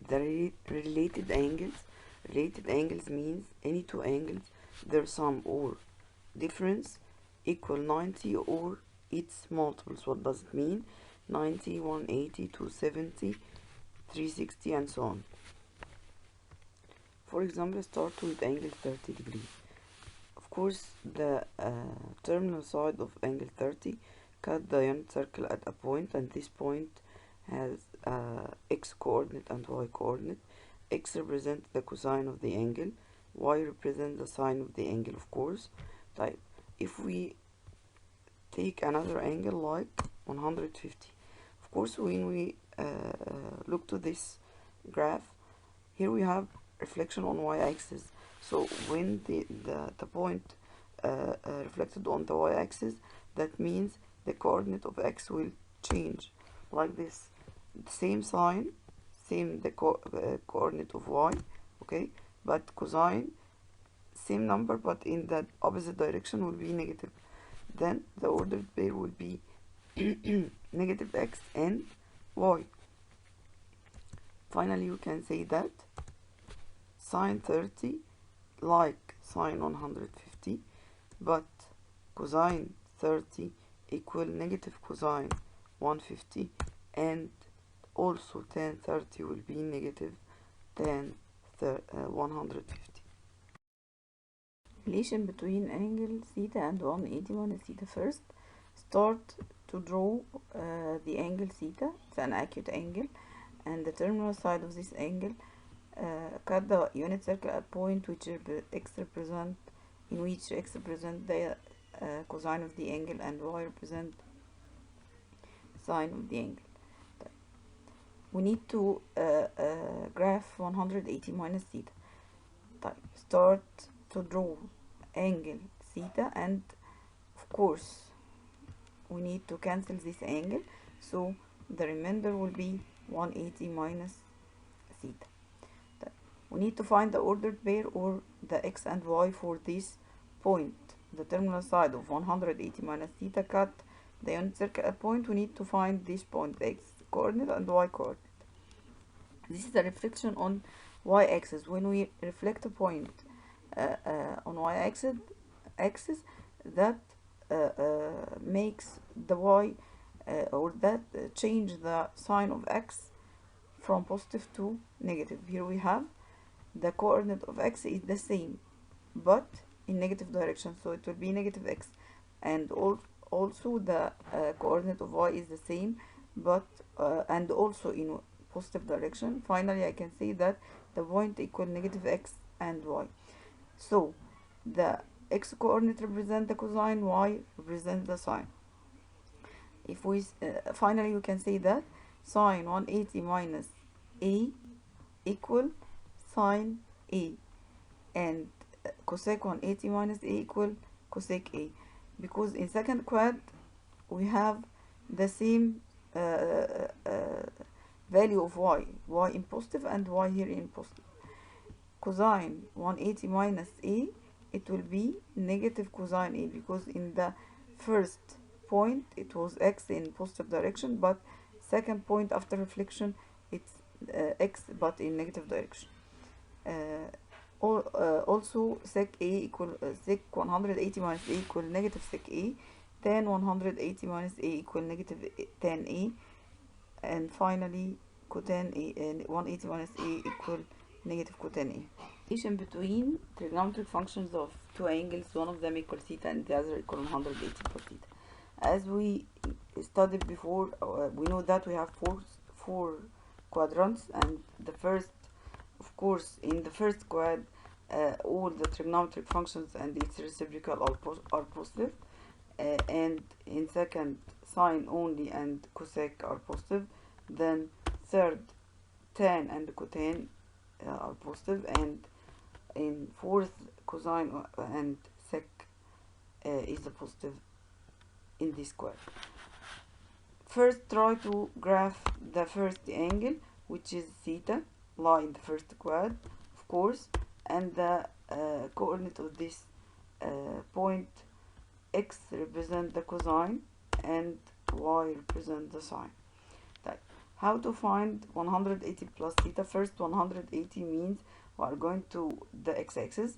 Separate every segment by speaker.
Speaker 1: the related angles. Related angles means any two angles, their sum or difference equal 90 or its multiples. What does it mean? 90, 180, 270, 360, and so on. For example, start with angle 30 degrees. Of course, the terminal side of angle 30, cut the unit circle at a point, and this point has x coordinate and y coordinate. X represents the cosine of the angle, y represents the sine of the angle, of course. Type. If we take another angle like 150, of course, when we look to this graph, here we have reflection on y-axis. So when the point reflected on the y-axis, that means the coordinate of x will change like this. The same sign, same the coordinate of y, okay, but cosine same number, but in the opposite direction will be negative. Then the ordered pair will be negative x and y. Finally, you can say that sine 30 like sine 150, but cosine 30 equal negative cosine 150, and also tan 30 will be negative tan 150.
Speaker 2: Relation between angle theta and 180 minus theta. First, start to draw the angle theta. It's an acute angle, and the terminal side of this angle, cut the unit circle at point which x represent the cosine of the angle, and y represent sine of the angle. We need to graph 180 minus theta. Start to draw angle theta, and of course we need to cancel this angle, so the remainder will be 180 minus theta. We need to find the ordered pair or the x and y for this point. The terminal side of 180 minus theta, cut the unit circle at point. We need to find this point, x coordinate and y coordinate. This is a reflection on y-axis. When we reflect a point on y-axis, that makes the y or that change the sign of x from positive to negative. Here we have the coordinate of x is the same, but in negative direction, so it will be negative x, and also the coordinate of y is the same, but and also in positive direction. Finally, I can say that the point equal negative x and y. So the x coordinate represent the cosine, y represent the sine. If we finally we can say that sine 180 minus a equal sine a, and cosec 180 minus a equal cosec a, because in second quad we have the same value of y in positive and y here in positive. Cosine 180 minus a, it will be negative cosine a, because in the first point it was x in positive direction, but second point after reflection it's x but in negative direction. Also sec a equal sec 180 minus a equal negative sec a, tan 180 minus a equal negative tan a, and finally cotan a, and 180 minus a equal negative cotan a. Relation between trigonometric functions of two angles, one of them equal theta and the other equal 180 for theta. As we studied before, we know that we have four quadrants, and the first, of course, in the first quad, all the trigonometric functions and its reciprocal are positive, and in second, sine only and cosec are positive. Then third, tan and cotan are positive, and in fourth, cosine and sec is a positive in this quad. First, try to graph the first angle, which is theta, lie in the first quad, of course, and the coordinate of this point, x represent the cosine and y represent the sine.
Speaker 1: How to find 180 plus theta? First, 180 means we are going to the x-axis,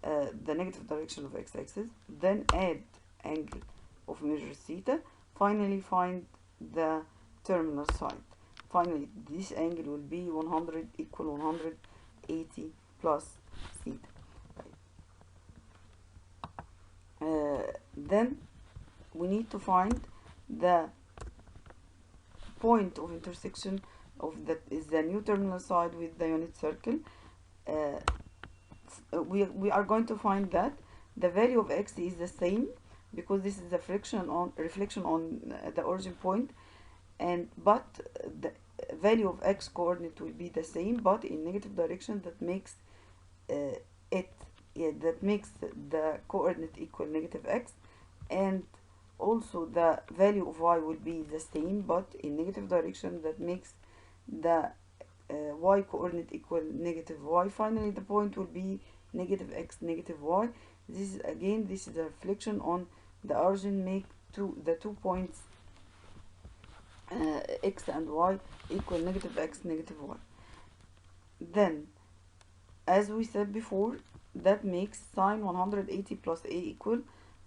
Speaker 1: the negative direction of x-axis, then add angle of measure theta, finally find the terminal side. Finally, this angle will be 100 equal 180 plus theta. Then we need to find the point of intersection of that is the new terminal side with the unit circle. We are going to find that the value of x is the same, because this is the reflection on the origin point, and but the value of x coordinate will be the same but in negative direction. That makes that makes the coordinate equal negative x, and also the value of y will be the same but in negative direction. That makes the y coordinate equal negative y. Finally, the point will be negative x negative y. This is a reflection on the origin, make the 2 points x and y equal negative x negative y. Then, as we said before, that makes sine 180 plus a equal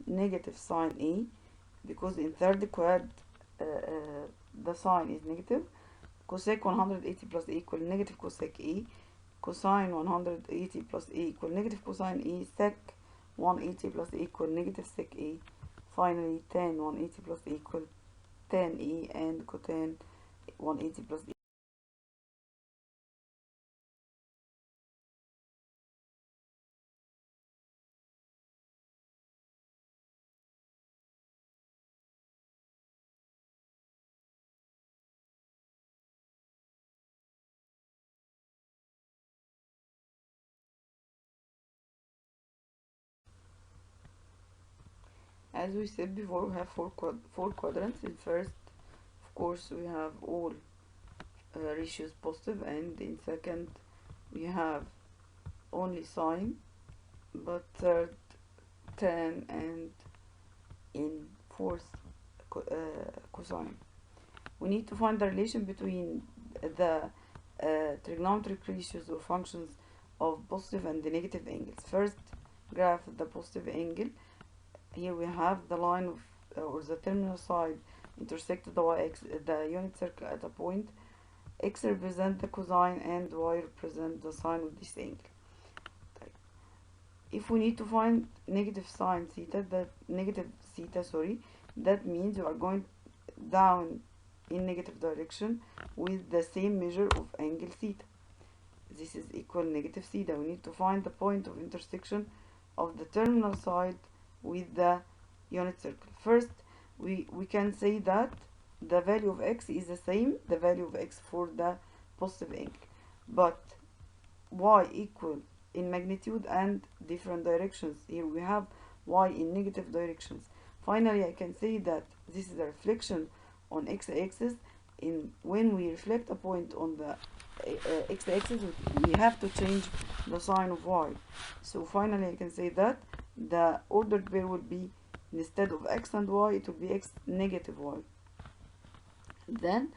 Speaker 1: negative sine a, because in third quad the sign is negative. Cosec 180 plus a equal negative cosec a. Cosine 180 plus a equal negative cosine a. Sec 180 plus a equal negative sec a. Finally, tan 180 plus a equal tan a, and cotan 180 plus a. As we said before, we have four quadrants. In first, of course, we have all ratios positive, and in second we have only sine, but third tan, and in fourth cosine. We need to find the relation between the trigonometric ratios or functions of positive and the negative angles. First, graph the positive angle. Here we have the line of or the terminal side intersect the unit circle at a point. X represent the cosine and y represent the sine of this angle. If we need to find negative sine theta, that means you are going down in negative direction with the same measure of angle theta. This is equal negative theta. We need to find the point of intersection of the terminal side with the unit circle. First, we can say that the value of x is the same, the value of x for the positive angle, but y equal in magnitude and different directions. Here we have y in negative directions. Finally, I can say that this is a reflection on x-axis. When we reflect a point on the x-axis, we have to change the sign of y. So finally, I can say that the ordered pair will be, instead of x and y, it will be x negative y. Then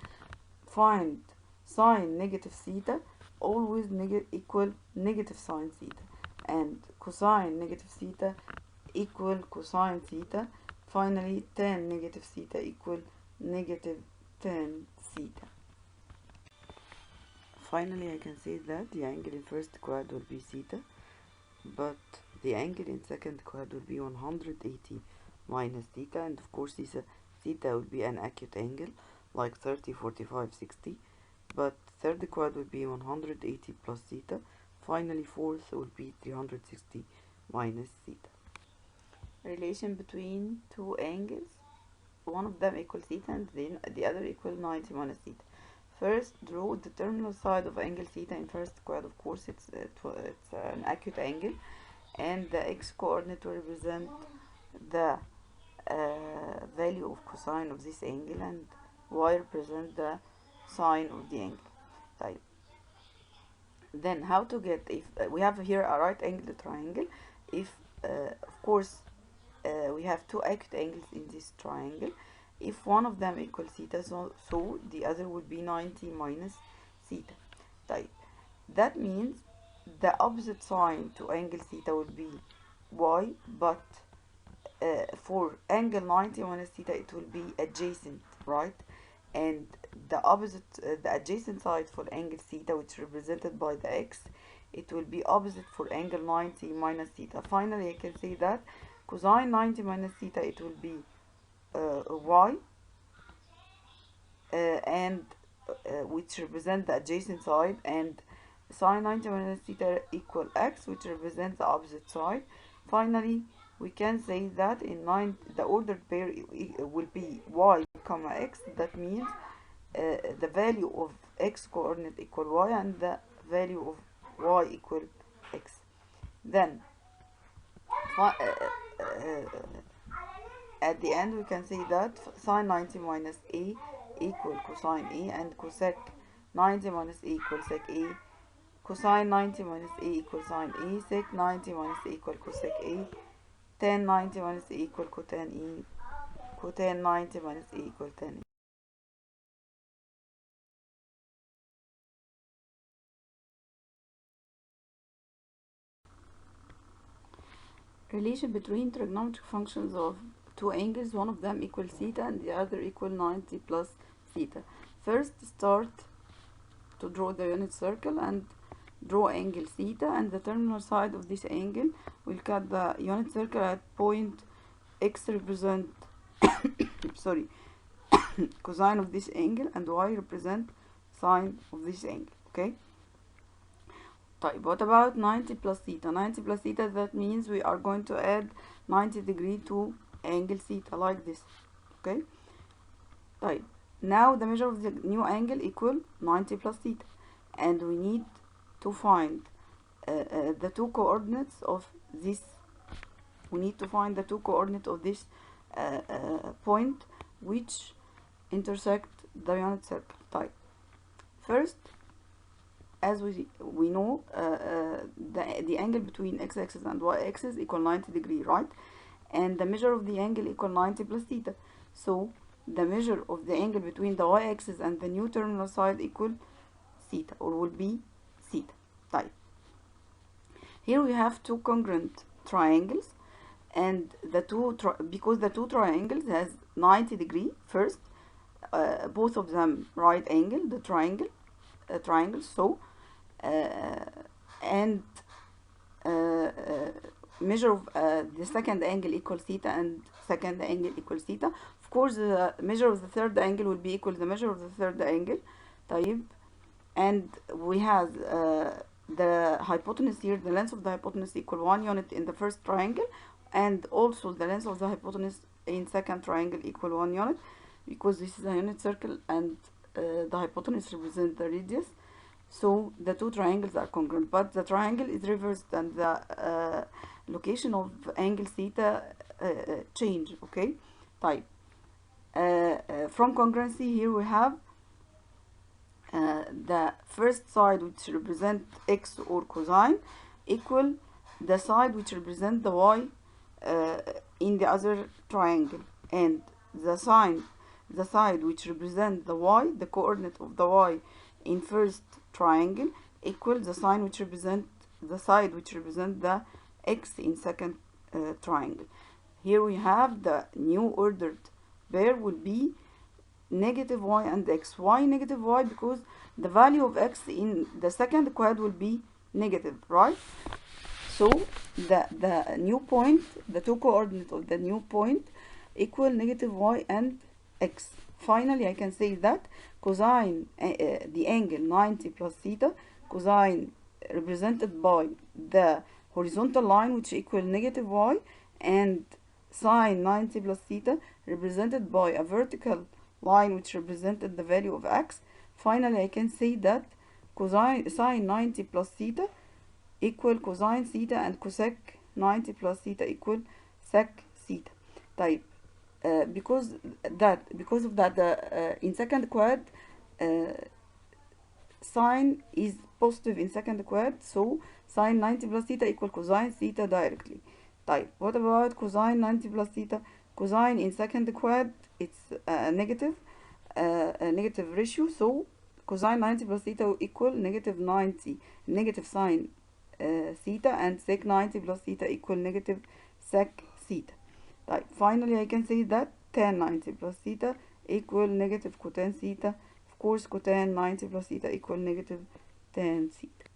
Speaker 1: find sine negative theta, always equal negative sine theta, and cosine negative theta equal cosine theta. Finally, tan negative theta equal negative tan theta. Finally, I can say that the angle in first quad will be theta, but the angle in second quad will be 180 minus theta, and of course theta will be an acute angle like 30, 45, 60, but third quad will be 180 plus theta. Finally, fourth will be 360 minus theta. Relation between two angles, one of them equal theta and then the other equal 90 minus theta. First, draw the terminal side of angle theta in first quad. Of course, it's an acute angle, and the x coordinate will represent the value of cosine of this angle, and y represent the sine of the angle. Type. Then how to get, if we have here a right angle triangle, if of course we have two acute angles in this triangle,
Speaker 2: if one of them equals theta, so the other would be 90 minus theta. طيب, that means the opposite sign to angle theta would be y, but for angle 90 minus theta it will be adjacent, right? And the opposite, the adjacent side for angle theta, which is represented by the x, it will be opposite for angle 90 minus theta. Finally, I can say that cosine 90 minus theta, it will be y, and which represent the adjacent side, and sine 90 minus theta equal x, which represents the opposite side. Finally, we can say that in the ordered pair will be y comma x. That means the value of x coordinate equal y and the value of y equal x. Then at the end we can say that sine 90 minus a equal cosine a, and cosec 90 minus a equal sec a, cosine 90 minus a equal sine a, sec 90 minus a equal cosec a, tan 90 minus a equal cotan e, cotan 90 minus a equal tan e. Relation between trigonometric functions of two angles, one of them equal theta and the other equal 90 plus theta. First, start to draw the unit circle and draw angle theta, and the terminal side of this angle will cut the unit circle at point x represent sorry cosine of this angle, and y represent sine of this angle. Okay. طيب, what about 90 plus theta? 90 plus theta, that means we are going to add 90 degree to angle theta like this. Okay. طيب, now the measure of the new angle equal 90 plus theta, and we need to find the two coordinates of this. We need to find the two coordinates of this point which intersect the unit circle. Type. First, as we know, the angle between x-axis and y-axis equal 90 degree, right? And the measure of the angle equal 90 plus theta. So the measure of the angle between the y-axis and the new terminal side equal theta, or will be theta. Type. Here we have two congruent triangles, and the because the two triangles has 90 degree. First, both of them right angle, the triangles. So and measure of the second angle equal theta, and second angle equals theta. Of course, the measure of the third angle will be equal to the measure of the third angle. طيب, and we have the hypotenuse here, the length of the hypotenuse equal 1 unit in the first triangle, and also the length of the hypotenuse in second triangle equal 1 unit, because this is a unit circle and the hypotenuse represents the radius. So the two triangles are congruent, but the triangle is reversed and the location of angle theta change. Okay. Type. From congruency, here we have the first side which represent x or cosine equal the side which represent the y in the other triangle, and the side which represent the y, the coordinate of the y in first triangle equal the side which represent the x in second triangle. Here we have the new ordered pair will be negative y and x. Why negative y? Because the value of x in the second quad will be negative, right? So the new point, the two coordinates of the new point equal negative y and x. Finally, I can say that cosine, the angle 90 plus theta, cosine represented by the horizontal line which equal negative y, and sine 90 plus theta represented by a vertical line which represented the value of x. Finally, I can say that sine 90 plus theta equal cosine theta, and cosec 90 plus theta equal sec theta. Type. Because of that, in second quad, sine is positive in second quad, so sine 90 plus theta equal cosine theta directly. Type. What about cosine 90 plus theta? cosine in second quad, it's a negative ratio, so cosine 90 plus theta will equal negative 90 negative sine theta, and sec 90 plus theta equal negative sec theta. Right. Finally, I can say that tan 90 plus theta equal negative cotan theta. Of course, cotan 90 plus theta equal negative tan theta.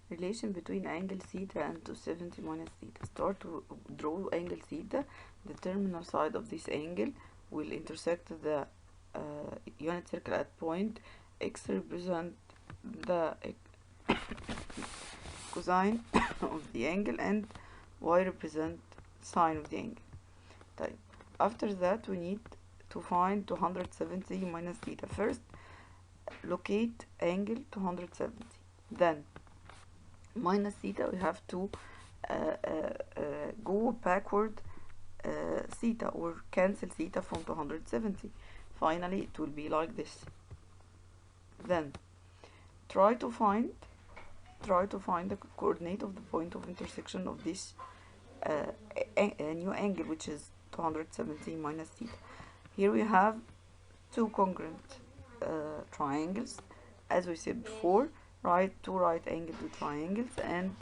Speaker 2: Relation between angle theta and 270 minus theta. Start to draw angle theta. The terminal side of this angle will intersect the unit circle at point. X represent the cosine of the angle, and Y represent sine of the angle. Type. After that, we need to find 270 minus theta. First, locate angle 270. Then, minus theta, we have to go backward theta, or cancel theta from 270. Finally, it will be like this. Then, try to find the coordinate of the point of intersection of this new angle, which is 270 minus theta. Here we have two congruent triangles, as we said before, two right angle triangles, and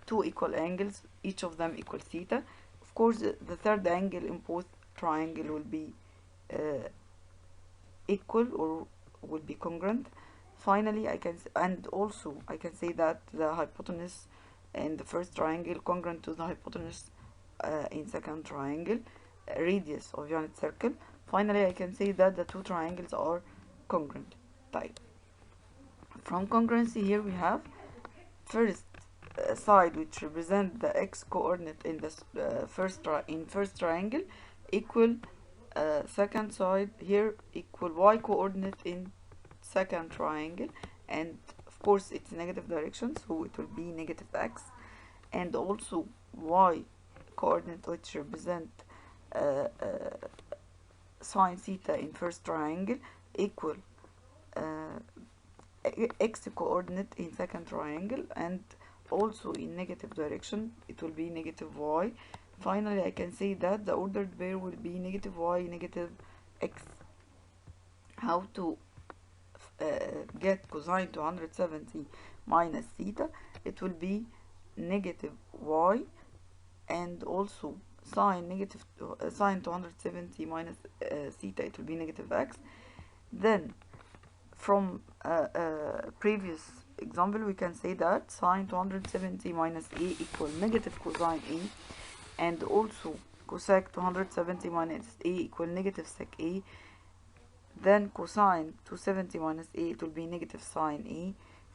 Speaker 2: two equal angles, each of them equal theta. Of course, the third angle in both triangle will be equal, or will be congruent. Finally, I can say that the hypotenuse in the first triangle congruent to the hypotenuse in second triangle, radius of unit circle. Finally, I can say that the two triangles are congruent. Type. From congruency, here we have first side, which represent the x coordinate in the first triangle, equal second side here equal y coordinate in second triangle, and of course it's negative direction, so it will be negative x, and also y coordinate, which represent sine theta in first triangle, equal x coordinate in second triangle, and also in negative direction, it will be negative y. Finally, I can say that the ordered pair will be negative y, negative x. How to get cosine 270 minus theta? It will be negative y, and also sine 270 minus theta, it will be negative x. Then, from previous example, we can say that sine 270 minus a equal negative cosine a, and also cosec 270 minus a equal negative sec a. Then cosine 270 minus a, it will be negative sine a.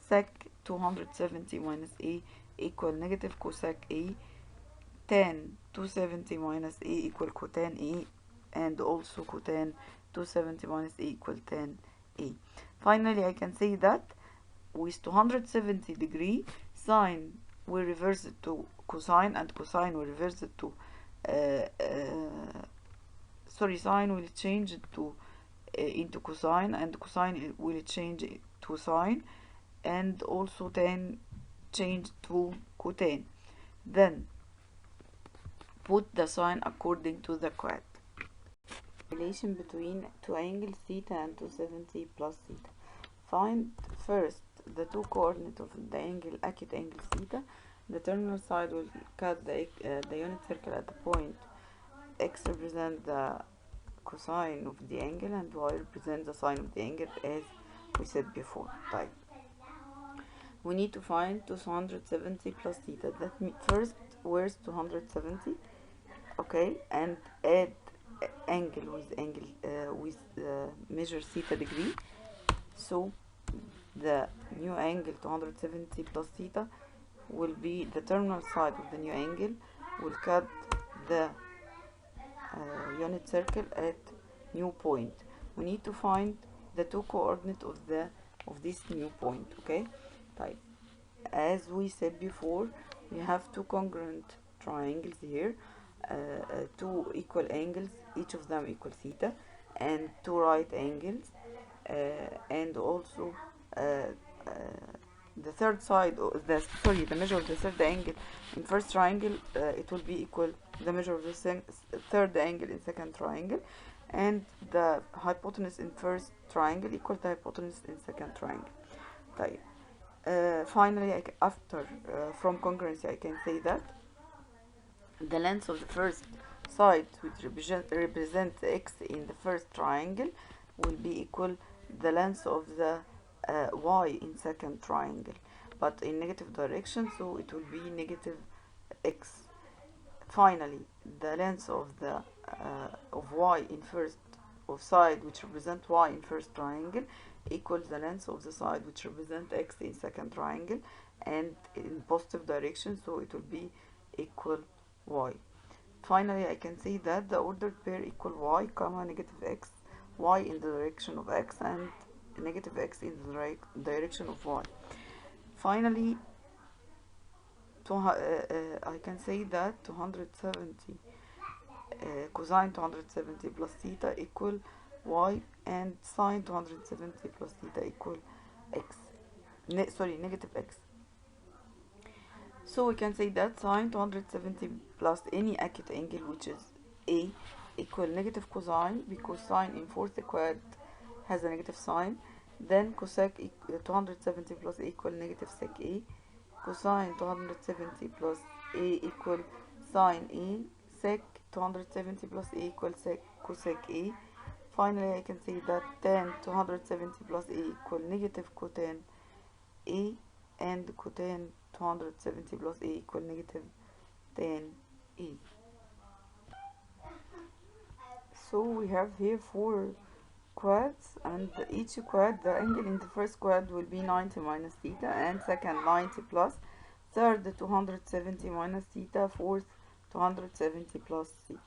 Speaker 2: Sec 270 minus a equal negative cosec a. Tan 270 minus a equal cotan a, and also cotan 270 minus a equal tan a. Finally, I can say that with 270 degree, sine will reverse it to cosine, and cosine will reverse it to sine will change it to into cosine, and cosine will change it to sine, and also tan change to cotan. Then put the sign according to the quad. Relation between two angles theta and 270 plus theta. Find first the two coordinates of the acute angle theta. The terminal side will cut the unit circle at the point. X represents the cosine of the angle, and y represents the sine of the angle, as we said before. Type. We need to find 270 plus theta. That means first, where's 270? Okay, and add angle with measure theta degree. So the new angle 270 plus theta will be the terminal side of the new angle, will cut the unit circle at new point. We need to find the two coordinates of this new point. Okay, type. As we said before, we have two congruent triangles here, two equal angles, each of them equal theta, and two right angles, and also
Speaker 1: the third side, or the measure of the third angle in first triangle, it will be equal the measure of the third angle in second triangle, and the hypotenuse in first triangle equal the hypotenuse in second triangle. طيب. Finally, from congruency, I can say that the length of the first side, which represents x in the first triangle, will be equal the length of the y in second triangle, but in negative direction, so it will be negative x. Finally, the length of the of y in first of side which represent y in first triangle equals the length of the side which represent x in second triangle, and in positive direction, so it will be equal y. Finally, I can say that the ordered pair equal y comma negative x, y in the direction of x and negative x in the direction of y. Finally, I can say that 270 cosine 270 plus theta equal y, and sine 270 plus theta equal x. Negative x. So we can say that sine 270 plus any acute angle which is a equal negative cosine, because sine in fourth quad has a negative sign. Then cosec 270 plus a equal negative sec a. Cosine 270 plus a equal sine a. Sec 270 plus a equal sec cosec a. Finally, I can say that tan 270 plus a equal negative cotan a, and cotan 270 plus a equal negative tan a. So we have here 4 quads, and each quad, the angle in the first quad will be 90 minus theta, and second 90 plus, third 270 minus theta, fourth 270 plus theta.